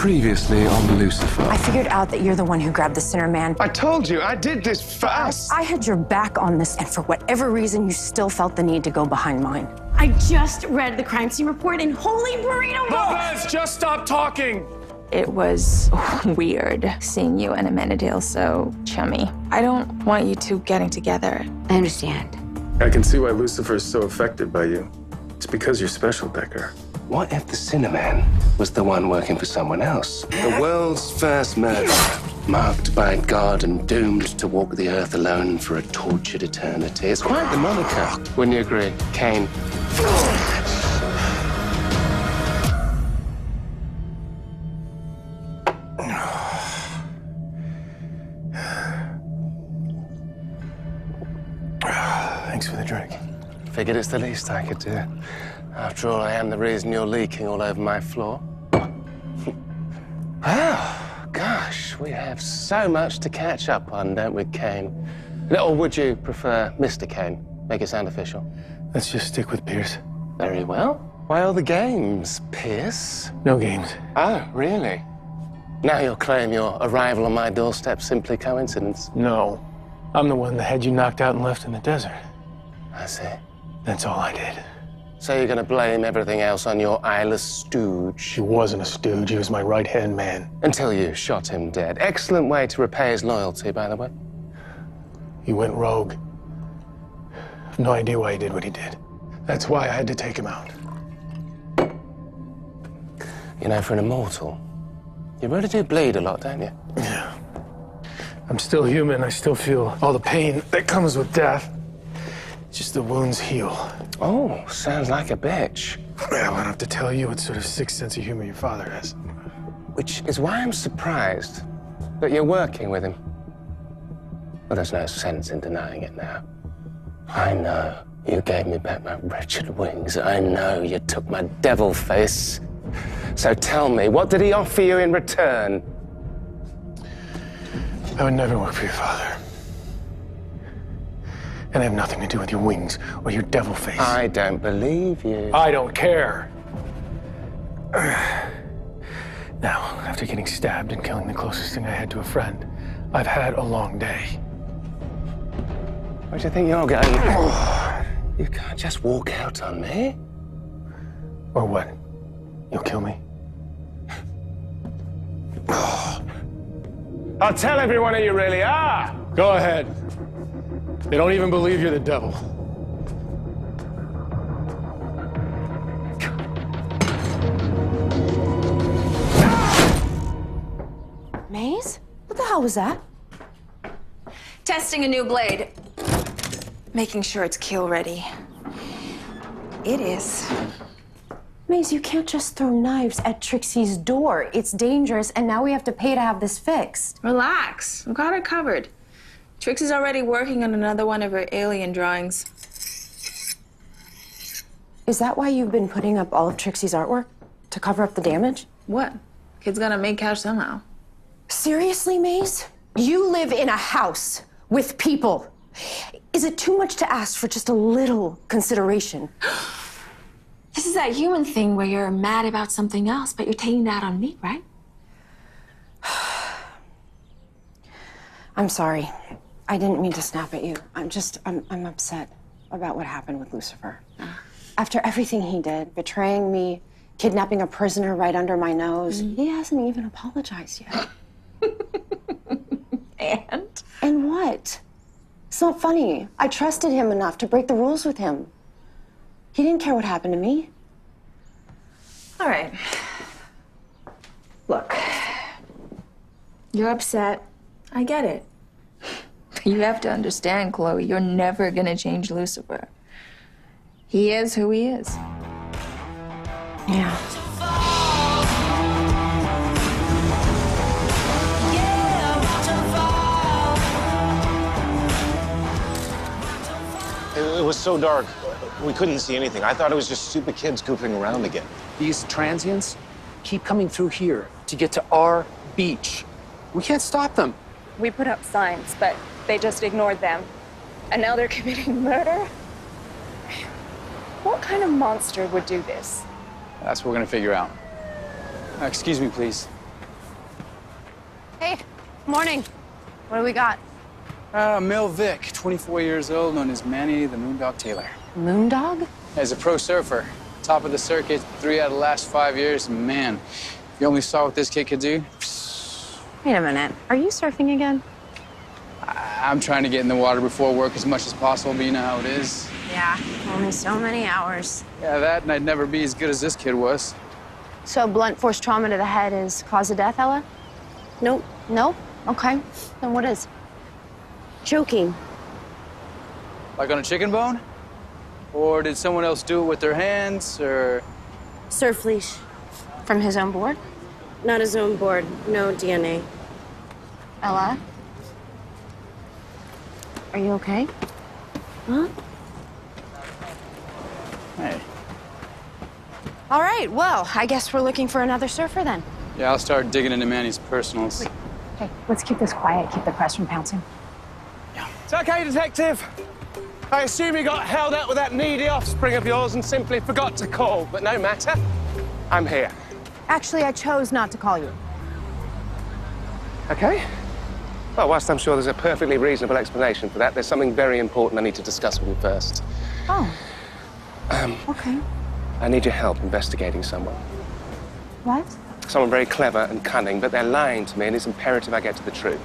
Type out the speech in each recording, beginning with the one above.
Previously on Lucifer. I figured out that you're the one who grabbed the Sinner Man. I told you, I did this for us. I had your back on this, and for whatever reason, you still felt the need to go behind mine. I just read the crime scene report in Holy Burrito Bowl. Lopez, just stop talking. It was weird seeing you and Amenadiel so chummy. I don't want you two getting together. I understand. I can see why Lucifer is so affected by you. It's because you're special, Becker. What if the Sinner Man was the one working for someone else? The world's first murderer, marked by God and doomed to walk the earth alone for a tortured eternity. It's quite the moniker. Wouldn't you agree, Cain? Thanks for the drink. Figured it's the least I could do. After all, I am the reason you're leaking all over my floor. Oh, gosh, we have so much to catch up on, don't we, Cain? Or would you prefer Mr. Cain? Make it sound official. Let's just stick with Pierce. Very well. Why all the games, Pierce? No games. Oh, really? Now you'll claim your arrival on my doorstep simply coincidence. No. I'm the one that had you knocked out and left in the desert. I see. That's all I did. So you're gonna blame everything else on your eyeless stooge? He wasn't a stooge. He was my right-hand man. Until you shot him dead. Excellent way to repay his loyalty, by the way. He went rogue. I've no idea why he did what he did. That's why I had to take him out. You know, for an immortal, you really do bleed a lot, don't you? Yeah. I'm still human. I still feel all the pain that comes with death. Just the wounds heal. Oh, sounds like a bitch. I don't have to tell you what sort of sick sense of humor your father has. Which is why I'm surprised that you're working with him. But there's no sense in denying it now. I know you gave me back my wretched wings. I know you took my devil face. So tell me, what did he offer you in return? I would never work for your father. And I have nothing to do with your wings or your devil face. I don't believe you. I don't care. Now, after getting stabbed and killing the closest thing I had to a friend, I've had a long day. Where do you think you're going? You can't just walk out on me. Or what? You'll kill me? I'll tell everyone who you really are. Go ahead. They don't even believe you're the devil. Maze? What the hell was that? Testing a new blade. Making sure it's kill ready. It is. Maze, you can't just throw knives at Trixie's door. It's dangerous, and now we have to pay to have this fixed. Relax. I've got it covered. Trixie's already working on another one of her alien drawings. Is that why you've been putting up all of Trixie's artwork? To cover up the damage? What? Kid's gotta make cash somehow. Seriously, Maze? You live in a house with people. Is it too much to ask for just a little consideration? This is that human thing where you're mad about something else, but you're taking that on me, right? I'm sorry. I didn't mean to snap at you. I'm upset about what happened with Lucifer. After everything he did, betraying me, kidnapping a prisoner right under my nose, he hasn't even apologized yet. And what? It's not funny. I trusted him enough to break the rules with him. He didn't care what happened to me. All right. Look, you're upset. I get it. You have to understand, Chloe, you're never gonna change Lucifer. He is who he is. Yeah. It was so dark, we couldn't see anything. I thought it was just stupid kids goofing around again. These transients keep coming through here to get to our beach. We can't stop them. We put up signs, but they just ignored them. And now they're committing murder? What kind of monster would do this? That's what we're gonna figure out. Excuse me, please. Morning. What do we got? Mil Vick, 24 years old, known as Manny the Moondog Taylor. Moondog? As a pro surfer, top of the circuit, 3 out of the last 5 years. Man, if you only saw what this kid could do. Wait a minute. Are you surfing again? I'm trying to get in the water before work as much as possible, but you know how it is. Yeah, only so many hours. Yeah, that, and I'd never be as good as this kid was. So blunt force trauma to the head is cause of death, Ella? Nope. No? Okay. Then what is? Choking. Like on a chicken bone? Or did someone else do it with their hands, or? Surf leash. From his own board? Not his own board. No DNA. Ella? Are you okay? Huh? Hey. All right, well, I guess we're looking for another surfer then. Yeah, I'll start digging into Manny's personals. Okay, let's keep this quiet, keep the press from pouncing. It's okay, Detective. I assume you got held up with that needy offspring of yours and simply forgot to call, but no matter. I'm here. Actually, I chose not to call you. Okay. Well, whilst I'm sure there's a perfectly reasonable explanation for that, there's something very important I need to discuss with you first. Oh. Okay. I need your help investigating someone. What? Someone very clever and cunning, but they're lying to me, and it's imperative I get to the truth.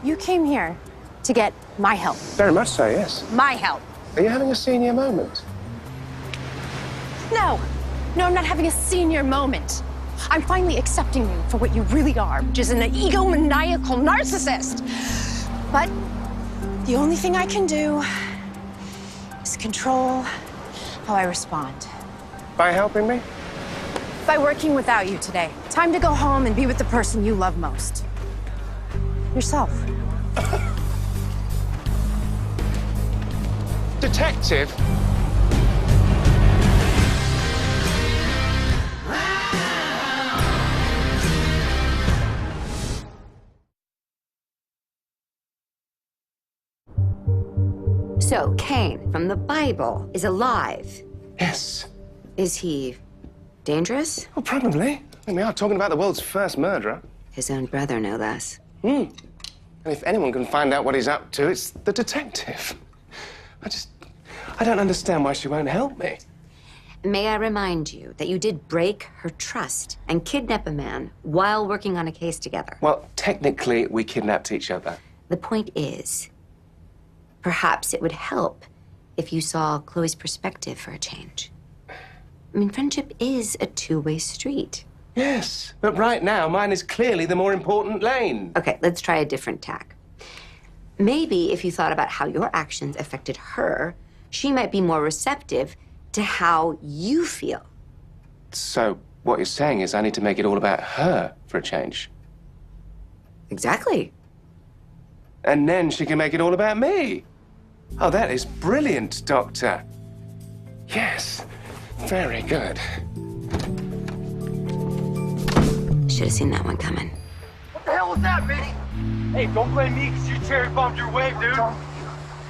You came here to get my help. Very much so, yes. My help. Are you having a senior moment? No. No, I'm not having a senior moment. I'm finally accepting you for what you really are, which is an egomaniacal narcissist. But the only thing I can do is control how I respond. By helping me? By working without you today. Time to go home and be with the person you love most. Yourself. Detective? So, Cain from the Bible is alive. Yes. Is he dangerous? Well, probably. We are talking about the world's first murderer. His own brother, no less. And if anyone can find out what he's up to, it's the detective. I don't understand why she won't help me. May I remind you that you did break her trust and kidnap a man while working on a case together. Well, technically, we kidnapped each other. The point is, perhaps it would help if you saw Chloe's perspective for a change. I mean, friendship is a two-way street. Yes, but right now, mine is clearly the more important lane. Okay, let's try a different tack. Maybe if you thought about how your actions affected her, she might be more receptive to how you feel. So what you're saying is I need to make it all about her for a change. Exactly. And then she can make it all about me. Oh, that is brilliant, Doctor. Yes, very good. Should have seen that one coming. What the hell was that, Vinny? Hey, don't blame me because you cherry bombed your wave, dude.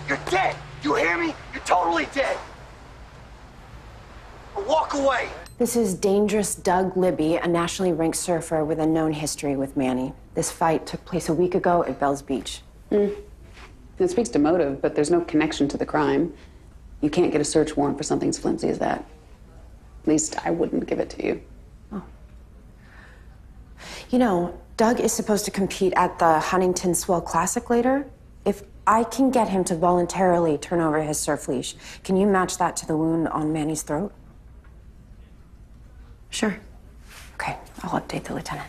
You're dead. You hear me? You're totally dead. Walk away. This is Dangerous Doug Libby, a nationally ranked surfer with a known history with Manny. This fight took place a week ago at Bells Beach. It speaks to motive, but there's no connection to the crime. You can't get a search warrant for something as flimsy as that. At least I wouldn't give it to you. Oh. You know, Doug is supposed to compete at the Huntington Swell Classic later. If I can get him to voluntarily turn over his surf leash, can you match that to the wound on Manny's throat? Sure. Okay, I'll update the lieutenant.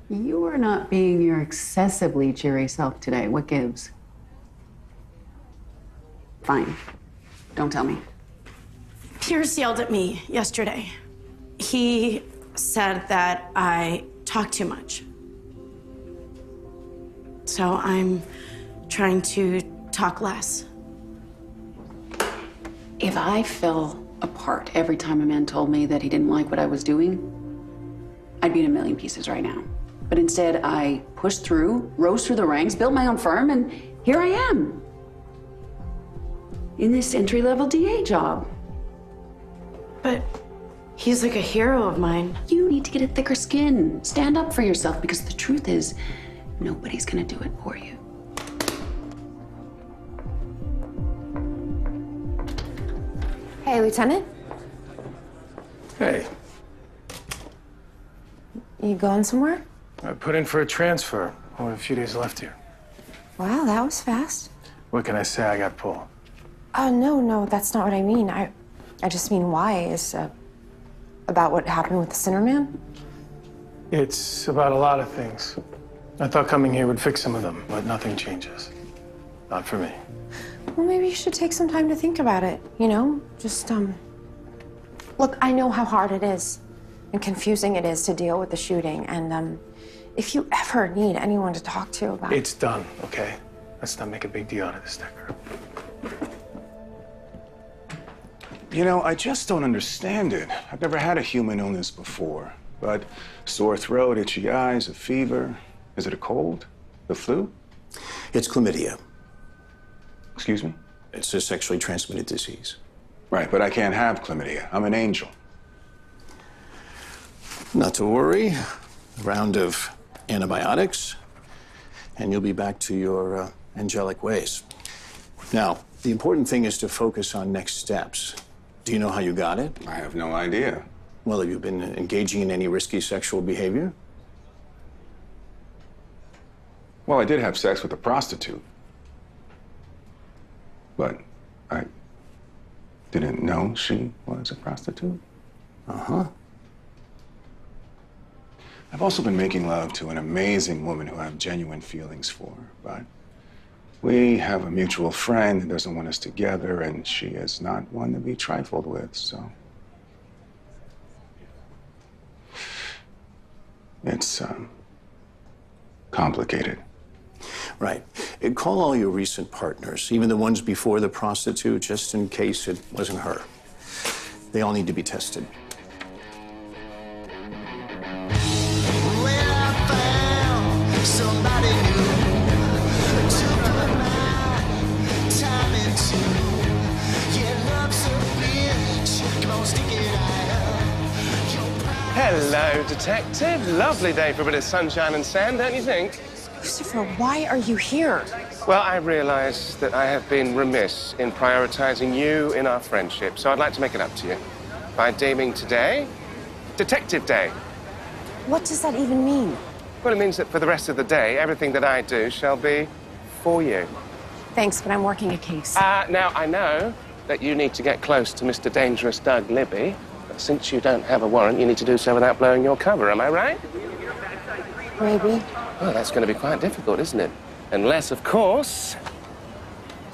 You are not being your excessively cheery self today. What gives? Fine. Don't tell me. Pierce yelled at me yesterday. He said that I talk too much. So I'm trying to talk less. If I fell apart every time a man told me that he didn't like what I was doing, I'd be in a million pieces right now. But instead, I pushed through, rose through the ranks, built my own firm, and here I am. In this entry-level DA job. But He's like a hero of mine. You need to get a thicker skin. Stand up for yourself, because the truth is, nobody's gonna do it for you. Hey, Lieutenant. Hey, You going somewhere? I put in for a transfer. Only a few days left here. Wow, that was fast. What can I say? I got pulled. Oh, no, that's not what I mean. I just mean why is about what happened with the Sinner Man? It's about a lot of things. I thought coming here would fix some of them, but nothing changes. Not for me. Well, maybe you should take some time to think about it, you know? Just, Look, I know how hard it is and confusing it is to deal with the shooting, and, if you ever need anyone to talk to about it. It's done, okay? Let's not make a big deal out of this, Decker. You know, I just don't understand it. I've never had a human illness before, but sore throat, itchy eyes, a fever. Is it a cold? The flu? It's chlamydia. Excuse me? It's a sexually transmitted disease. Right, but I can't have chlamydia. I'm an angel. Not to worry. A round of antibiotics, and you'll be back to your angelic ways. Now, the important thing is to focus on next steps. Do you know how you got it? I have no idea. Well, have you been engaging in any risky sexual behavior? Well, I did have sex with a prostitute. But I didn't know she was a prostitute. Uh-huh. I've also been making love to an amazing woman who I have genuine feelings for, but we have a mutual friend who doesn't want us together, and she is not one to be trifled with, so. It's, complicated. Right. Call all your recent partners, even the ones before the prostitute, just in case it wasn't her. They all need to be tested. Hello, Detective. Lovely day for a bit of sunshine and sand, don't you think? Lucifer, why are you here? Well, I realize that I have been remiss in prioritizing you in our friendship, so I'd like to make it up to you by deeming today Detective Day. What does that even mean? Well, it means that for the rest of the day, everything that I do shall be for you. Thanks, but I'm working a case. Now, I know that you need to get close to Mr. Dangerous Doug Libby, but since you don't have a warrant, you need to do so without blowing your cover, am I right? Maybe. Well, that's going to be quite difficult, isn't it? Unless, of course,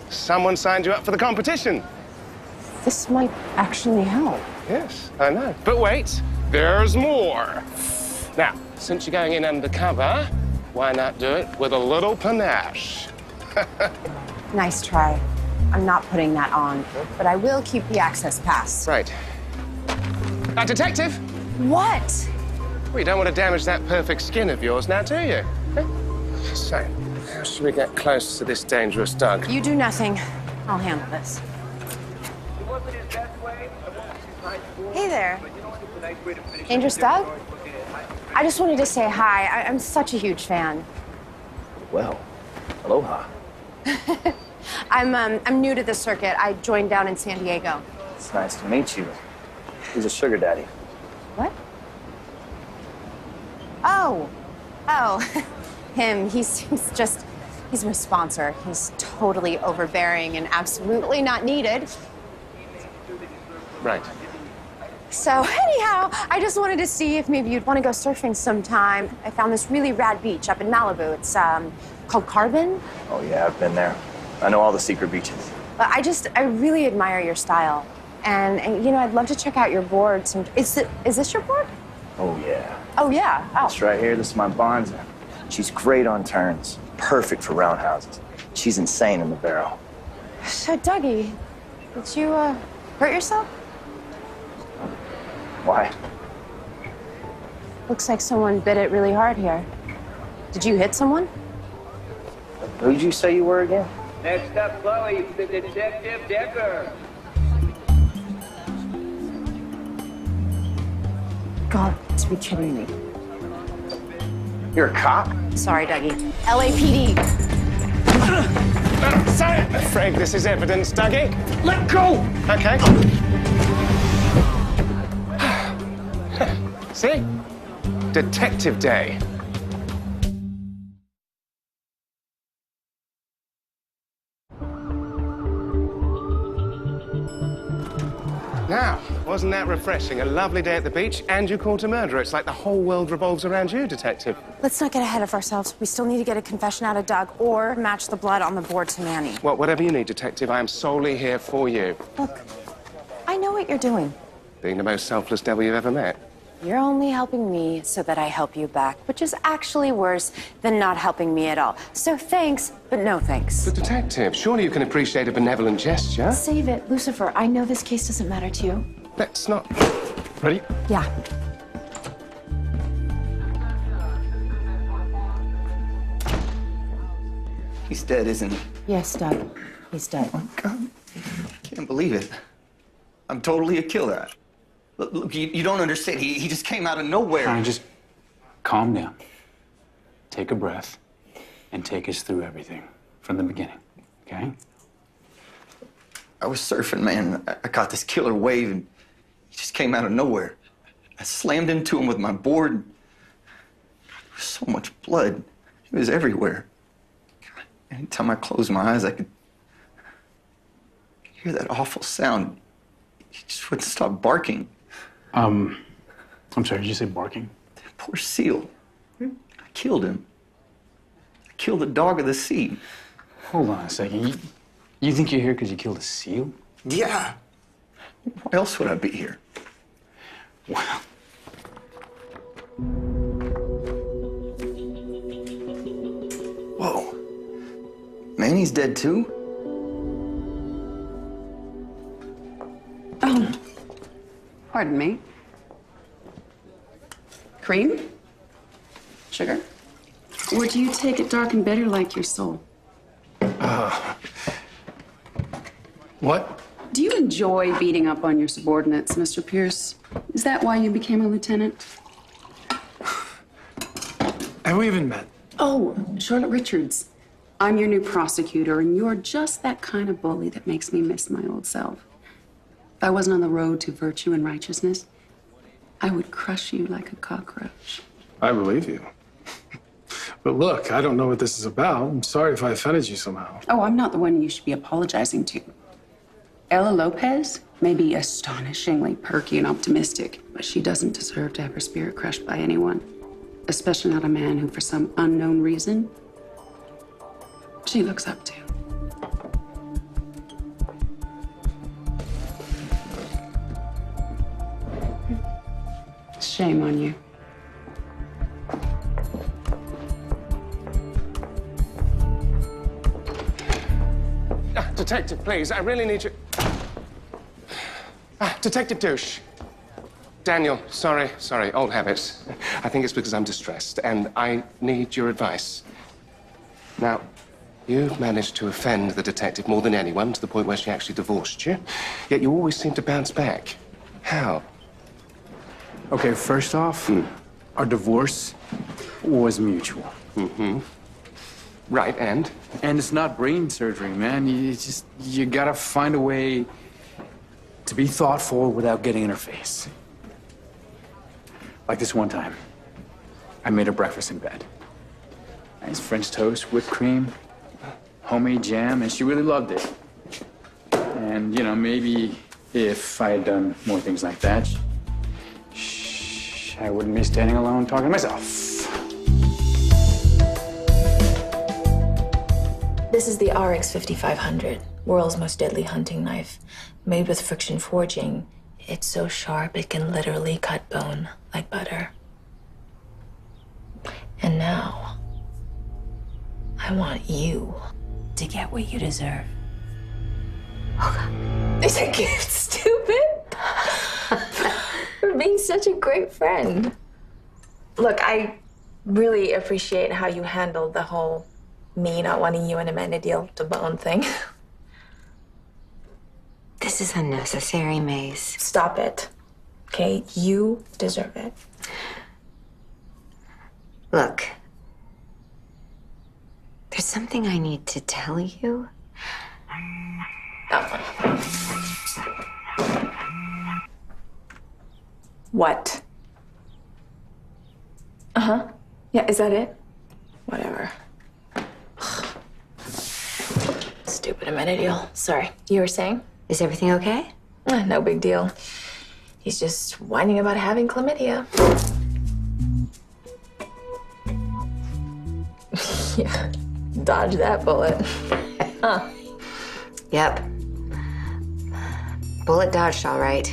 someone signed you up for the competition. This might actually help. Yes, I know. But wait, there's more. Now, since you're going in undercover, why not do it with a little panache? Nice try. I'm not putting that on, but I will keep the access pass. Right. Detective? What? Well, you don't want to damage that perfect skin of yours now, do you? So, how should we get close to this dangerous Doug? You do nothing. I'll handle this. Hey there. Dangerous Doug? I just wanted to say hi. I'm such a huge fan. Well, aloha. I'm new to the circuit. I joined down in San Diego. It's nice to meet you. Who's a sugar daddy? What? Oh, him. He's my sponsor. He's totally overbearing and absolutely not needed. Right. So anyhow, I just wanted to see if maybe you'd want to go surfing sometime. I found this really rad beach up in Malibu. It's called Carbon. Oh yeah, I've been there. I know all the secret beaches. I really admire your style. And you know, I'd love to check out your board. Is this your board? Oh yeah. Oh yeah. Oh. This right here, this is my Bonza. She's great on turns. Perfect for roundhouses. She's insane in the barrel. So Dougie, did you hurt yourself? Why? Looks like someone bit it really hard here. Did you hit someone? Who'd you say you were again? Next up, Chloe, the Detective Decker. God, to be kidding me. You're a cop? Sorry, Dougie. LAPD. I'm afraid this is evidence, Dougie. Let go! Okay. See? Detective Day. Now, wasn't that refreshing? A lovely day at the beach, and you caught a murderer. It's like the whole world revolves around you, Detective. Let's not get ahead of ourselves. We still need to get a confession out of Doug or match the blood on the board to Manny. Well, whatever you need, Detective, I am solely here for you. Look, I know what you're doing. Being the most selfless devil you've ever met. You're only helping me so that I help you back, which is actually worse than not helping me at all. So thanks, but no thanks. But Detective, surely you can appreciate a benevolent gesture. Save it, Lucifer. I know this case doesn't matter to you. Let's not... Ready? Yeah. He's dead, isn't he? Yes, Doug. He's dead. Oh, my God. Can't believe it. I'm totally a killer. Look, you don't understand. He just came out of nowhere. Fine, just calm down. Take a breath and take us through everything from the beginning, okay? I was surfing, man. I caught this killer wave, and he just came out of nowhere. I slammed into him with my board. There was so much blood. It was everywhere. Anytime I closed my eyes, I could hear that awful sound. He just wouldn't stop barking. I'm sorry, did you say barking? That poor seal. I killed him. I killed the dog of the sea. Hold on a second. You think you're here because you killed a seal? Yeah. Why else would I be here? Wow. Whoa. Manny's dead too? Oh. Pardon me. Cream? Sugar? Or do you take it dark and bitter like your soul? What? Do you enjoy beating up on your subordinates, Mr. Pierce? Is that why you became a lieutenant? Have we even met? Oh, Charlotte Richards. I'm your new prosecutor, and you're just that kind of bully that makes me miss my old self. If I wasn't on the road to virtue and righteousness, I would crush you like a cockroach. I believe you. But look, I don't know what this is about. I'm sorry if I offended you somehow. Oh, I'm not the one you should be apologizing to. Ella Lopez may be astonishingly perky and optimistic, but she doesn't deserve to have her spirit crushed by anyone, especially not a man who, for some unknown reason, she looks up to. Shame on you. Detective, please, I really need you. Detective Douche. Daniel, sorry, old habits. I think it's because I'm distressed, and I need your advice. Now, you managed to offend the detective more than anyone, to the point where she actually divorced you, yet you always seem to bounce back. How? Okay, first off, our divorce was mutual. Mm-hmm. Right, and? And it's not brain surgery, man. You gotta find a way to be thoughtful without getting in her face. Like this one time, I made her breakfast in bed. Nice French toast, whipped cream, homemade jam, and she really loved it. And, you know, maybe if I had done more things like that, I wouldn't be standing alone talking to myself. This is the RX 5500, world's most deadly hunting knife. Made with friction forging, it's so sharp it can literally cut bone like butter. And now, I want you to get what you deserve. Oh, God. Is a gift stupid? For being such a great friend. Look, I really appreciate how you handled the whole me not wanting you and Amanda deal to bone thing. This is unnecessary, Maze. Stop it. Okay, you deserve it. Look, there's something I need to tell you. What? Uh-huh. Yeah, is that it? Whatever. Stupid amenity. Sorry. You were saying? Is everything okay? No big deal. He's just whining about having chlamydia. Yeah. Dodge that bullet. Huh. Yep. Bullet dodged, all right.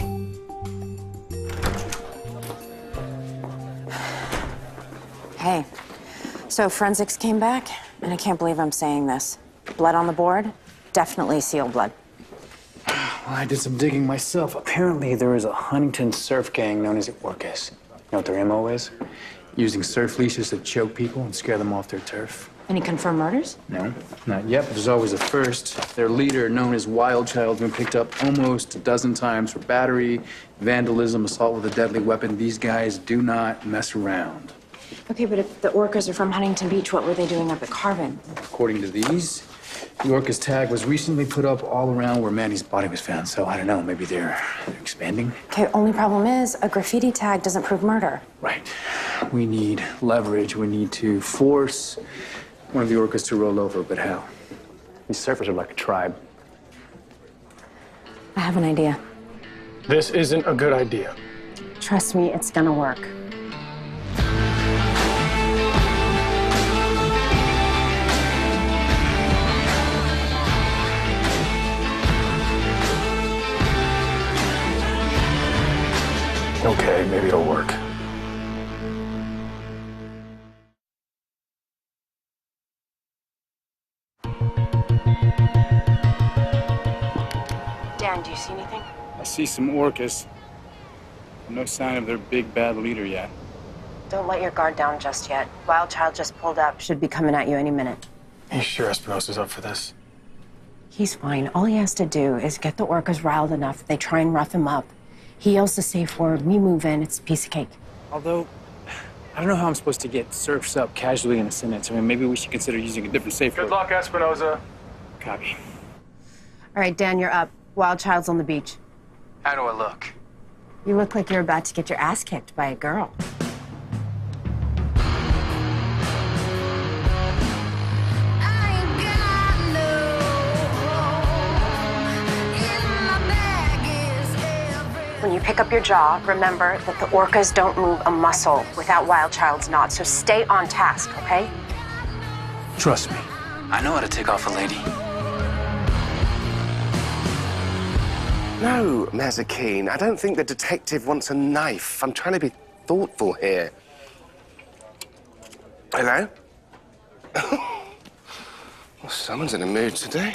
Hey, so forensics came back, and I can't believe I'm saying this. Blood on the board? Definitely seal blood. Well, I did some digging myself. Apparently, there is a Huntington surf gang known as the Orcas. You know what their MO is? Using surf leashes to choke people and scare them off their turf. Any confirmed murders? No, not yet, but there's always a first. Their leader, known as Wild Child, has been picked up almost a dozen times for battery, vandalism, assault with a deadly weapon. These guys do not mess around. Okay, but if the Orcas are from Huntington Beach, what were they doing up at Carvin? According to these, the Orca's tag was recently put up all around where Manny's body was found. So I don't know, maybe they're expanding. Okay, only problem is a graffiti tag doesn't prove murder. Right. We need leverage. We need to force one of the Orcas to roll over, but how? These surfers are like a tribe. I have an idea. This isn't a good idea. Trust me, it's gonna work. Okay, maybe it'll work. Dan, do you see anything? I see some Orcas. No sign of their big bad leader yet. Don't let your guard down just yet. Wild Child just pulled up. Should be coming at you any minute. Are you sure Espinosa's up for this? He's fine. All he has to do is get the Orcas riled enough. They try and rough him up. He yells the safe word. We move in. It's a piece of cake. Although, I don't know how I'm supposed to get surfs up casually in a sentence. I mean, maybe we should consider using a different safe word. Good luck, Espinosa. Copy. All right, Dan, you're up. Wild Child's on the beach. How do I look? You look like you're about to get your ass kicked by a girl. When you pick up your jaw, remember that the Orcas don't move a muscle without Wild Child's nod, so stay on task, okay? Trust me. I know how to take off a lady. No, Mazakine, I don't think the detective wants a knife. I'm trying to be thoughtful here. Hello? Well, someone's in a mood today.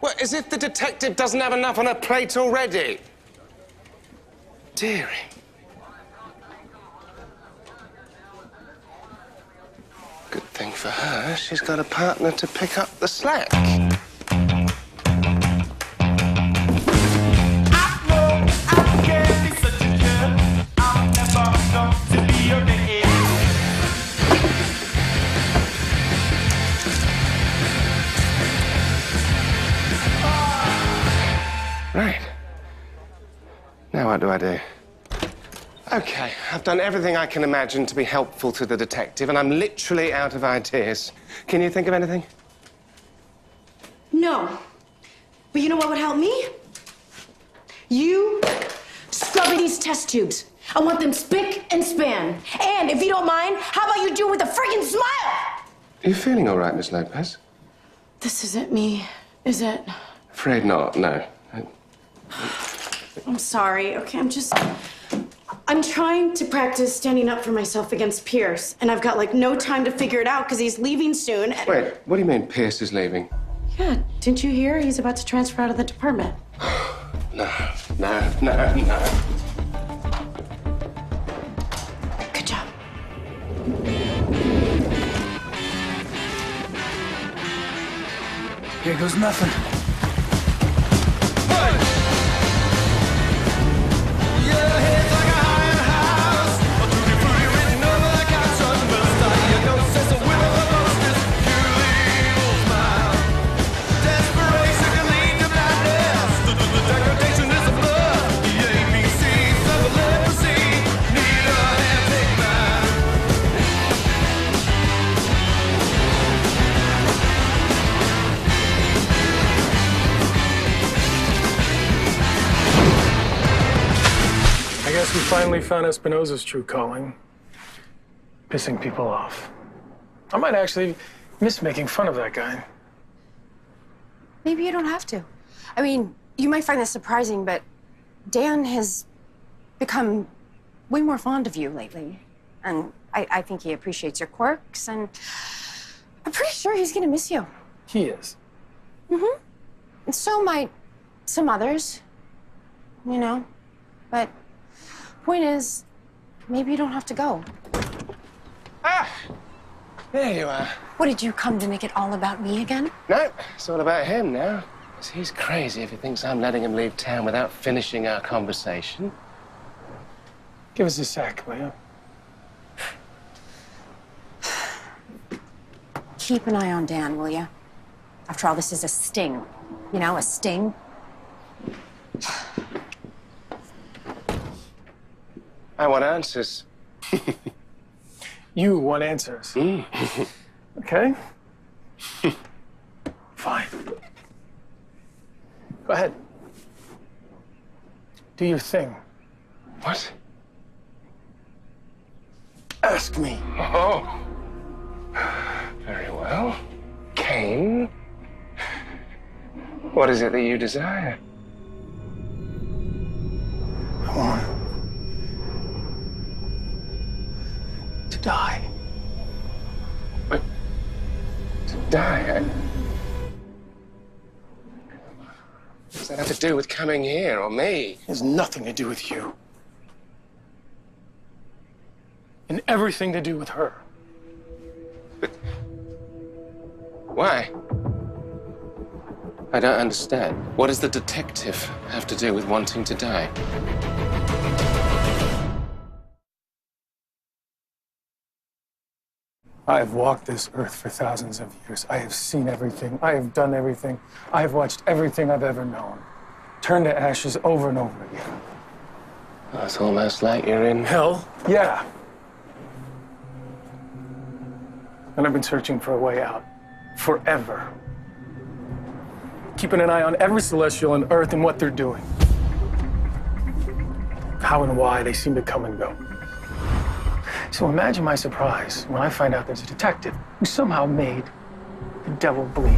Well, as if the detective doesn't have enough on her plate already. Dearie. Good thing for her, she's got a partner to pick up the slack. Right. Now what do I do? Okay, I've done everything I can imagine to be helpful to the detective, and I'm literally out of ideas. Can you think of anything? No. But you know what would help me? You scrubbing these test tubes. I want them spick and span. And if you don't mind, how about you do it with a friggin' smile? Are you feeling all right, Miss Lopez? This isn't me, is it? Afraid not, no. I'm sorry, okay? I'm trying to practice standing up for myself against Pierce, and I've got, like, no time to figure it out because he's leaving soon. Wait, what do you mean Pierce is leaving? Yeah, didn't you hear? He's about to transfer out of the department. No. Good job. Here goes nothing. One, Guess we finally found Espinosa's true calling. Pissing people off. I might actually miss making fun of that guy. Maybe you don't have to. I mean, you might find this surprising, but Dan has become way more fond of you lately. And I think he appreciates your quirks, and I'm pretty sure he's gonna miss you. He is. Mm-hmm. And so might some others, you know? But point is, maybe you don't have to go. Ah! There you are. What, did you come to make it all about me again? No, it's all about him now. 'Cause he's crazy if he thinks I'm letting him leave town without finishing our conversation. Give us a sec, will you? Keep an eye on Dan, will you? After all, this is a sting. You know, a sting. I want answers. You want answers. Okay? Fine. Go ahead. Do your thing. What? Ask me. Oh. Very well. Cain. What is it that you desire? I want to die. But to die? What does that have to do with coming here or me? It has nothing to do with you. And everything to do with her. But why? I don't understand. What does the detective have to do with wanting to die? I have walked this earth for thousands of years. I have seen everything. I have done everything. I have watched everything I've ever known turn to ashes over and over again. Oh, it's almost like you're in hell. Yeah. And I've been searching for a way out. Forever. Keeping an eye on every celestial on Earth and what they're doing. How and why they seem to come and go. So imagine my surprise when I find out there's a detective who somehow made the devil bleed.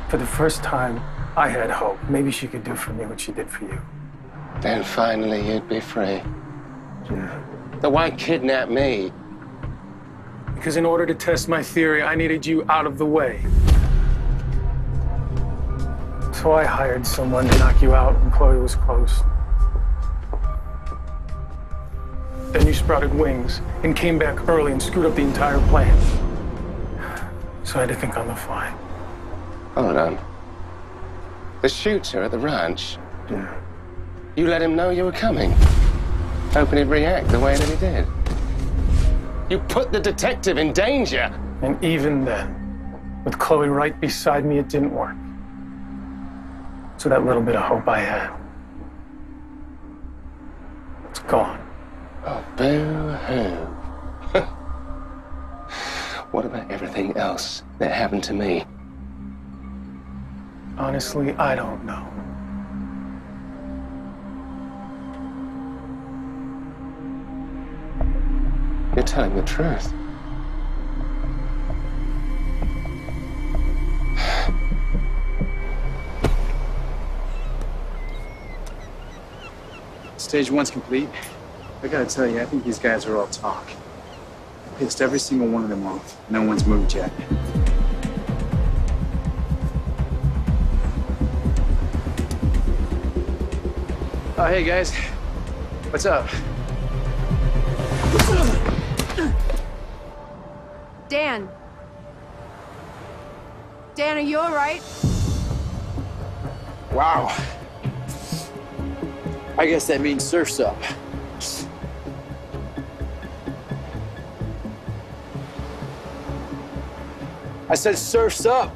For the first time, I had hope. Maybe she could do for me what she did for you. Then finally you'd be free. Yeah. Then why kidnap me? Because in order to test my theory, I needed you out of the way. So I hired someone to knock you out when Chloe was close. Then you sprouted wings and came back early and screwed up the entire plan. So I had to think on the fly. Hold on. The shooter at the ranch? Yeah. You let him know you were coming, hoping he'd react the way that he did. You put the detective in danger. And even then, with Chloe right beside me, it didn't work. So that little bit of hope I had, it's gone. Oh, boo-hoo. What about everything else that happened to me? Honestly, I don't know. You're telling the truth. Stage one's complete. I gotta tell you, I think these guys are all talk. I pissed every single one of them off. No one's moved yet. Oh, hey guys. What's up? Dan. Dan, are you all right? Wow. I guess that means surf's up. I said surf's up.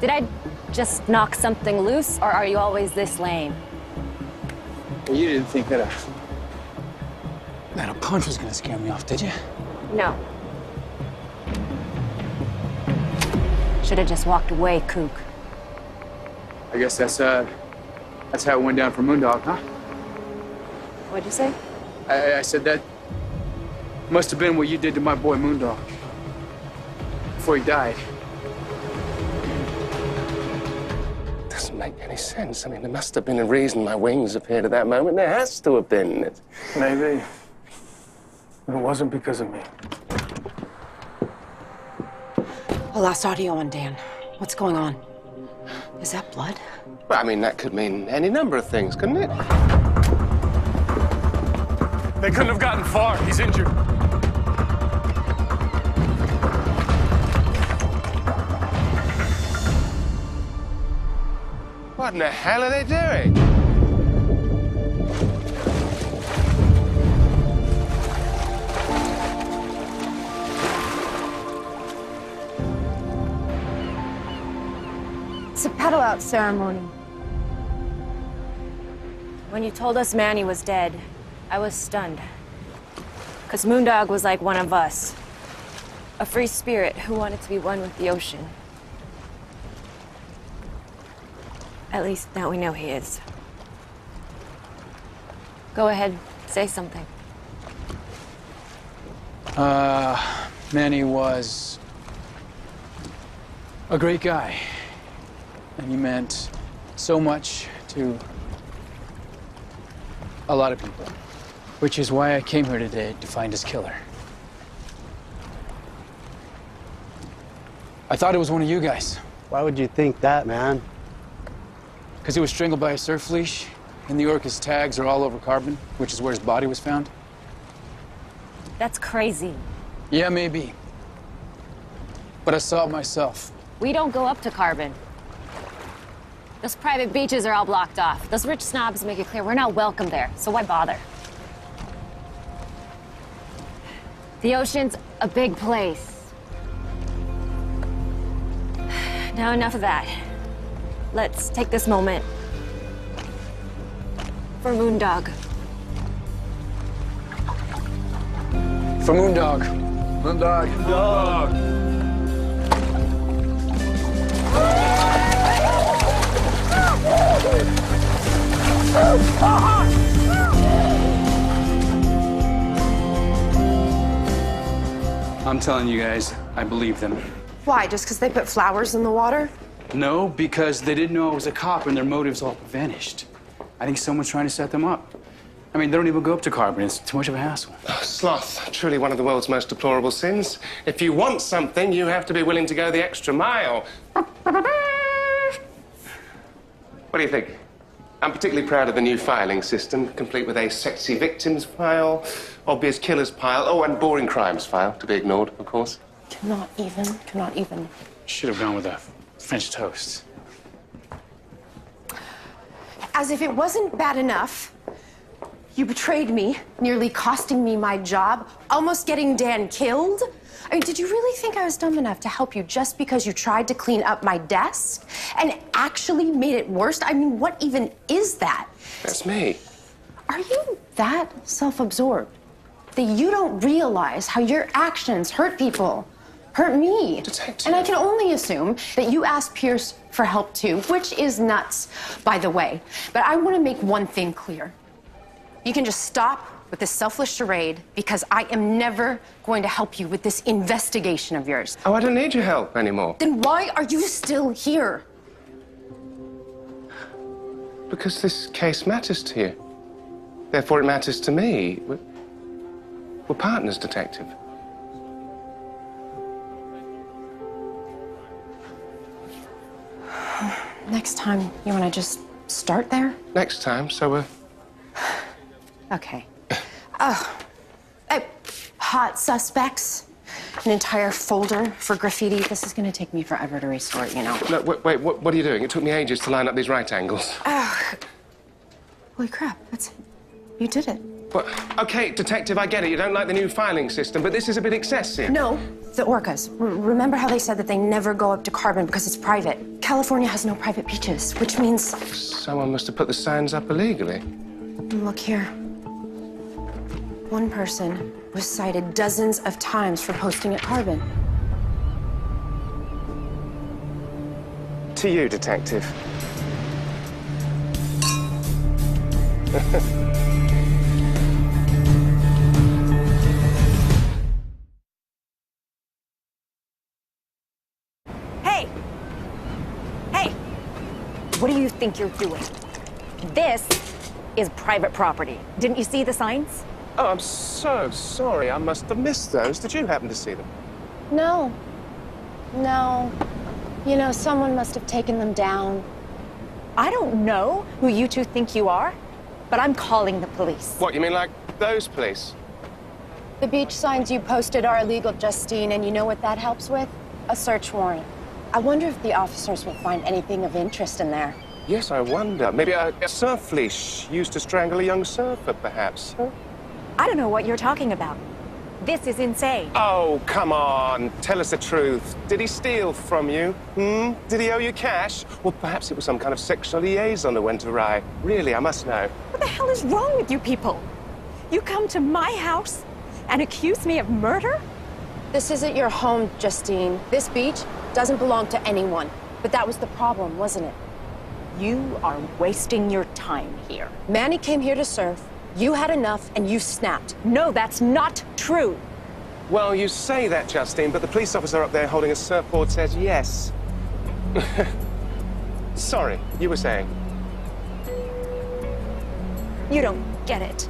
Did I just knock something loose, or are you always this lame? Well, you didn't think that a punch was gonna scare me off, did you? No. Should have just walked away, kook. I guess that's That's how it went down for Moondog, huh? What'd you say? I said that must have been what you did to my boy Moondog before he died. Doesn't make any sense. I mean, there must have been a reason my wings appeared at that moment. There has to have been. Maybe. But it wasn't because of me. The last audio on Dan. What's going on? Is that blood? Well, I mean, that could mean any number of things, couldn't it? They couldn't have gotten far. He's injured. What in the hell are they doing? It's a pedal out ceremony. When you told us Manny was dead, I was stunned. Because Moondog was like one of us. A free spirit who wanted to be one with the ocean. At least now we know he is. Go ahead, say something. Manny was a great guy. And he meant so much to a lot of people. Which is why I came here today to find his killer. I thought it was one of you guys. Why would you think that, man? Because he was strangled by a surf leash. In New York, his tags are all over Carbon, which is where his body was found. That's crazy. Yeah, maybe. But I saw it myself. We don't go up to Carbon. Those private beaches are all blocked off. Those rich snobs make it clear we're not welcome there, so why bother? The ocean's a big place. Now enough of that. Let's take this moment for Moondog. For Moondog. Moondog. Moondog. I'm telling you guys, I believe them. Why? Just because they put flowers in the water? No, because they didn't know I was a cop and their motives all vanished. I think someone's trying to set them up. I mean, they don't even go up to Carbon. It's too much of a hassle. Oh, sloth, truly one of the world's most deplorable sins. If you want something, you have to be willing to go the extra mile. What do you think? I'm particularly proud of the new filing system, complete with a sexy victims file, obvious killers pile, oh, and boring crimes file, to be ignored, of course. Cannot even. Should have gone with a French toast. As if it wasn't bad enough, you betrayed me, nearly costing me my job, almost getting Dan killed. I mean, did you really think I was dumb enough to help you just because you tried to clean up my desk and actually made it worse? I mean, what even is that? That's me. Are you that self-absorbed that you don't realize how your actions hurt people, hurt me? Detective. And I can only assume that you asked Pierce for help too, which is nuts, by the way. But I want to make one thing clear. You can just stop with this selfless charade because I am never going to help you with this investigation of yours. Oh, I don't need your help anymore. Then why are you still here? Because this case matters to you. Therefore, it matters to me. We're partners, Detective. Next time, you want to just start there? Next time, so we're... Okay. Hot suspects. An entire folder for graffiti. This is going to take me forever to resort, you know. No, wait, what are you doing? It took me ages to line up these right angles. Holy crap, you did it. Well, okay, Detective, I get it. You don't like the new filing system, but this is a bit excessive. No, the orcas. Remember how they said that they never go up to Carbon because it's private? California has no private beaches, which means... Someone must have put the signs up illegally. Look here. One person was cited dozens of times for posting at Carbon. To you, Detective. Hey! Hey! What do you think you're doing? This is private property. Didn't you see the signs? Oh, I'm so sorry. I must have missed those. Did you happen to see them? No. No. You know, someone must have taken them down. I don't know who you two think you are, but I'm calling the police. What, you mean like those police? The beach signs you posted are illegal, Justine, and you know what that helps with? A search warrant. I wonder if the officers will find anything of interest in there. Yes, I wonder. Maybe a surf leash used to strangle a young surfer, perhaps. Huh? I don't know what you're talking about. This is insane. Oh, come on. Tell us the truth. Did he steal from you? Did he owe you cash? Or perhaps it was some kind of sexual liaison that went awry. Really, I must know. What the hell is wrong with you people? You come to my house and accuse me of murder? This isn't your home, Justine. This beach doesn't belong to anyone. But that was the problem, wasn't it? You are wasting your time here. Manny came here to surf. You had enough and you snapped. No, that's not true. Well, you say that, Justine, but the police officer up there holding a surfboard says yes. Sorry, you were saying? You don't get it.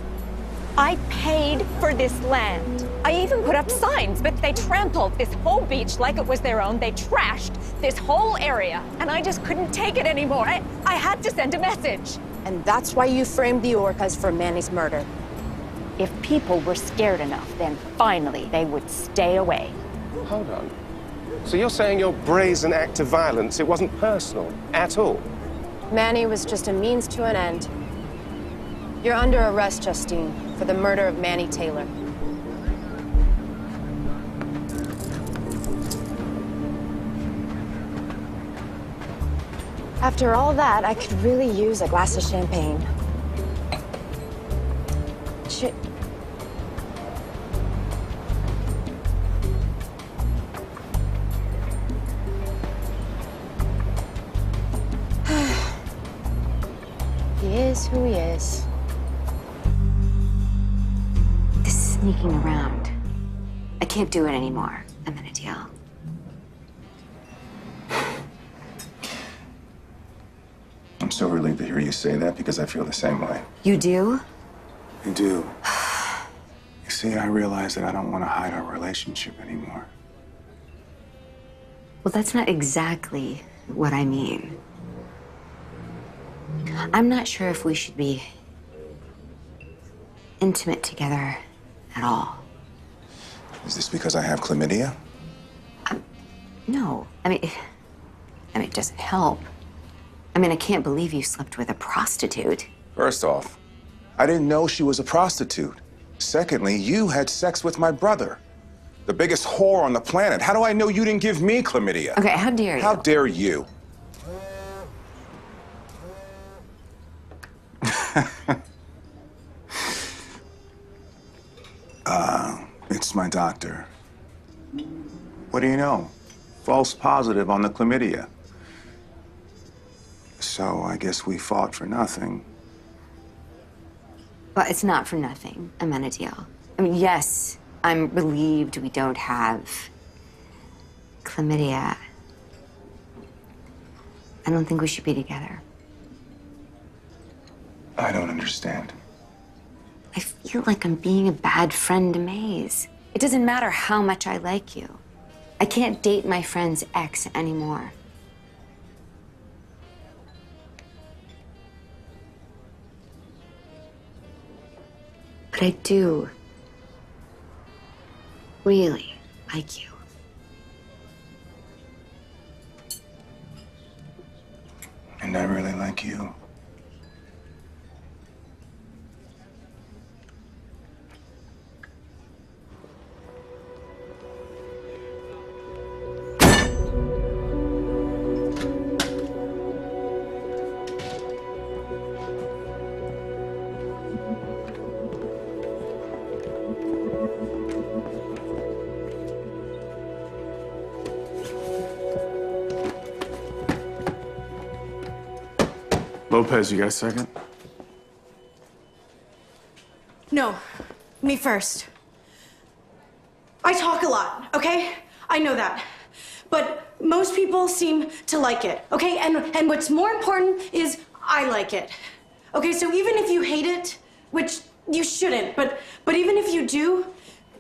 I paid for this land. I even put up signs, but they trampled this whole beach like it was their own. They trashed this whole area, and I just couldn't take it anymore. I had to send a message. And that's why you framed the orcas for Manny's murder. If people were scared enough, then finally they would stay away. Hold on. So you're saying your brazen act of violence, it wasn't personal at all? Manny was just a means to an end. You're under arrest, Justine, for the murder of Manny Taylor. After all that, I could really use a glass of champagne. He is who he is. This sneaking around. I can't do it anymore, Amenadiel. I'm so relieved to hear you say that because I feel the same way. You do? I do. You see, I realize that I don't want to hide our relationship anymore. Well, that's not exactly what I mean. I'm not sure if we should be intimate together at all. Is this because I have chlamydia? No. I mean, it doesn't help. I mean, I can't believe you slept with a prostitute. First off, I didn't know she was a prostitute. Secondly, you had sex with my brother, the biggest whore on the planet. How do I know you didn't give me chlamydia? Okay, how dare you? How dare you? It's my doctor. What do you know? False positive on the chlamydia. So I guess we fought for nothing. Well, it's not for nothing, Amenadiel. I mean, yes, I'm relieved we don't have chlamydia. I don't think we should be together. I don't understand. I feel like I'm being a bad friend to Maze. It doesn't matter how much I like you. I can't date my friend's ex anymore. But I do really like you. And I really like you. Lopez, you got a second? No, me first. I talk a lot, okay? I know that. But most people seem to like it, okay? And what's more important is I like it. Okay, so even if you hate it, which you shouldn't, but even if you do,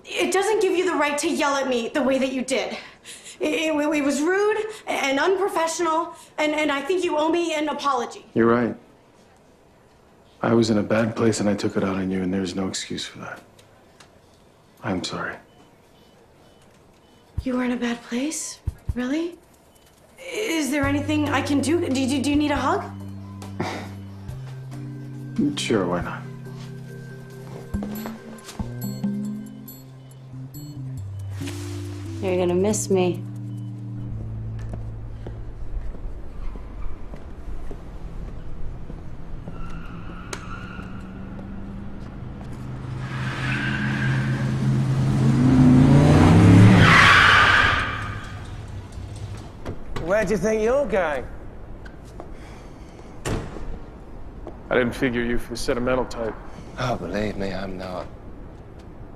it doesn't give you the right to yell at me the way that you did. It was rude and unprofessional, and I think you owe me an apology. You're right. I was in a bad place and I took it out on you, and there's no excuse for that. I'm sorry. You were in a bad place? Really? Is there anything I can do? Do you need a hug? Sure, why not? You're gonna miss me. Where do you think you're going? I didn't figure you for the sentimental type. Oh, believe me, I'm not.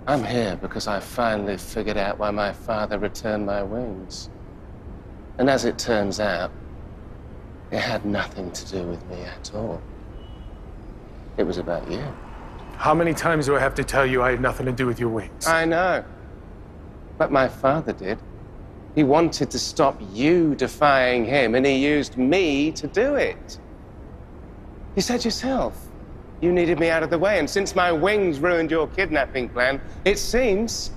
I'm here because I finally figured out why my father returned my wings. And as it turns out, it had nothing to do with me at all. It was about you. How many times do I have to tell you I had nothing to do with your wings? I know. But my father did. He wanted to stop you defying him, and he used me to do it. You said yourself, you needed me out of the way, and since my wings ruined your kidnapping plan, it seems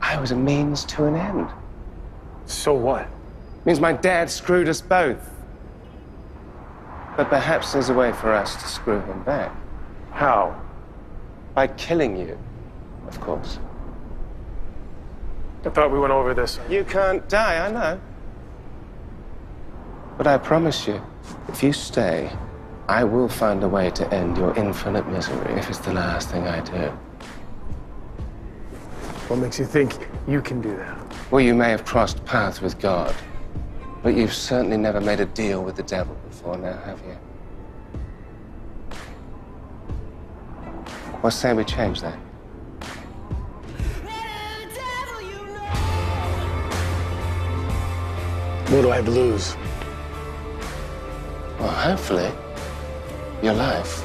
I was a means to an end. So what? Means my dad screwed us both. But perhaps there's a way for us to screw him back. How? By killing you, of course. I thought we went over this. You can't die, I know. But I promise you, if you stay, I will find a way to end your infinite misery if it's the last thing I do. What makes you think you can do that? Well, you may have crossed paths with God, but you've certainly never made a deal with the devil before now, have you? What say we change that? What do I have to lose? Well, hopefully, your life.